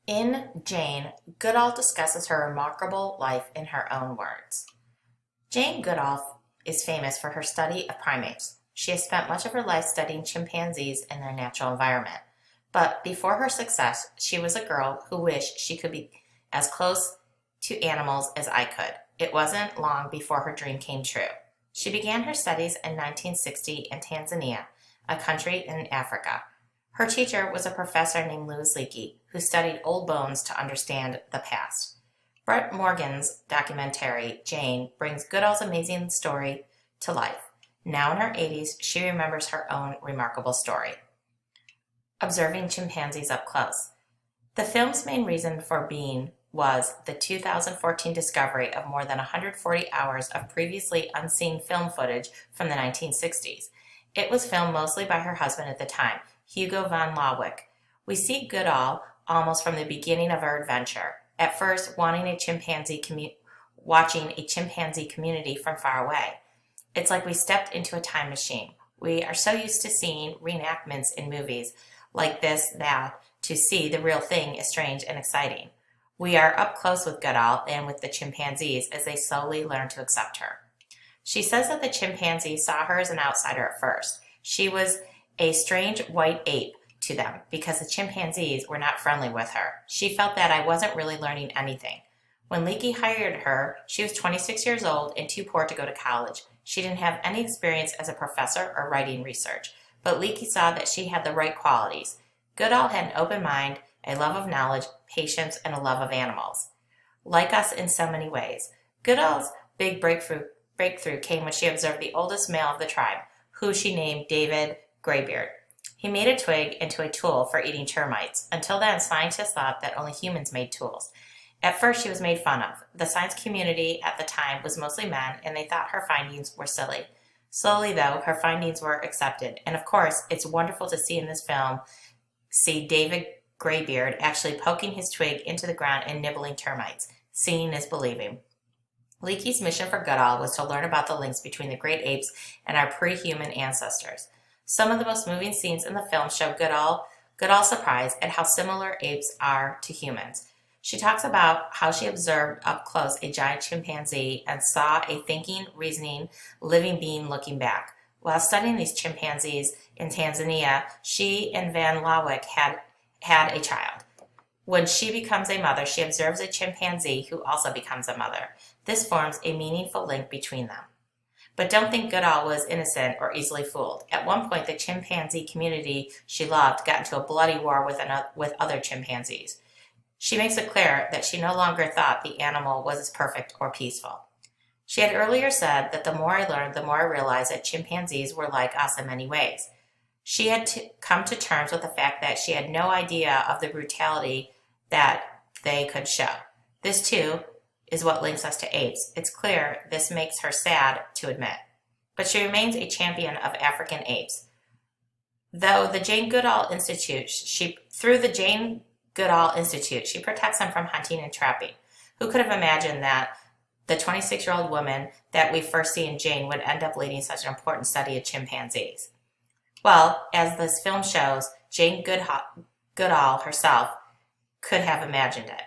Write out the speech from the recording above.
In Jane, Goodall discusses her remarkable life in her own words. Jane Goodall is famous for her study of primates. She has spent much of her life studying chimpanzees in their natural environment. But before her success, she was a girl who wished she could be as close to animals as I could. It wasn't long before her dream came true. She began her studies in 1960 in Tanzania, a country in Africa. Her teacher was a professor named Louis Leakey, who studied old bones to understand the past. Brett Morgen's documentary, Jane, brings Goodall's amazing story to life. Now in her 80s, she remembers her own remarkable story. Observing chimpanzees up close. The film's main reason for being was the 2014 discovery of more than 140 hours of previously unseen film footage from the 1960s. It was filmed mostly by her husband at the time, Hugo van Lawick. We see Goodall almost from the beginning of her adventure, at first watching a chimpanzee community from far away. It's like we stepped into a time machine. We are so used to seeing reenactments in movies like this that to see the real thing is strange and exciting. We are up close with Goodall and with the chimpanzees as they slowly learn to accept her. She says that the chimpanzees saw her as an outsider at first. She was a strange white ape to them because the chimpanzees were not friendly with her. She felt that I wasn't really learning anything. When Leakey hired her, she was 26 years old and too poor to go to college. She didn't have any experience as a professor or writing research, but Leakey saw that she had the right qualities. Goodall had an open mind, a love of knowledge, patience, and a love of animals. Like us in so many ways. Goodall's big breakthrough came when she observed the oldest male of the tribe, who she named David Graybeard. He made a twig into a tool for eating termites. Until then, scientists thought that only humans made tools. At first, she was made fun of. The science community at the time was mostly men, and they thought her findings were silly. Slowly, though, her findings were accepted. And of course, it's wonderful to see in this film, see David Graybeard actually poking his twig into the ground and nibbling termites. Seeing is believing. Leakey's mission for Goodall was to learn about the links between the great apes and our pre-human ancestors. Some of the most moving scenes in the film show Goodall's surprise at how similar apes are to humans. She talks about how she observed up close a giant chimpanzee and saw a thinking, reasoning, living being looking back. While studying these chimpanzees in Tanzania, she and Van Lawick had a child. When she becomes a mother, she observes a chimpanzee who also becomes a mother. This forms a meaningful link between them. But don't think Goodall was innocent or easily fooled. At one point, the chimpanzee community she loved got into a bloody war with other chimpanzees. She makes it clear that she no longer thought the animal was as perfect or peaceful. She had earlier said that the more I learned, the more I realized that chimpanzees were like us in many ways. She had come to terms with the fact that she had no idea of the brutality that they could show. This, too, is what links us to apes. It's clear this makes her sad to admit. But she remains a champion of African apes. Through the Jane Goodall Institute, she protects them from hunting and trapping. Who could have imagined that the 26-year-old woman that we first see in Jane would end up leading such an important study of chimpanzees? Well, as this film shows, Jane Goodall herself could have imagined it.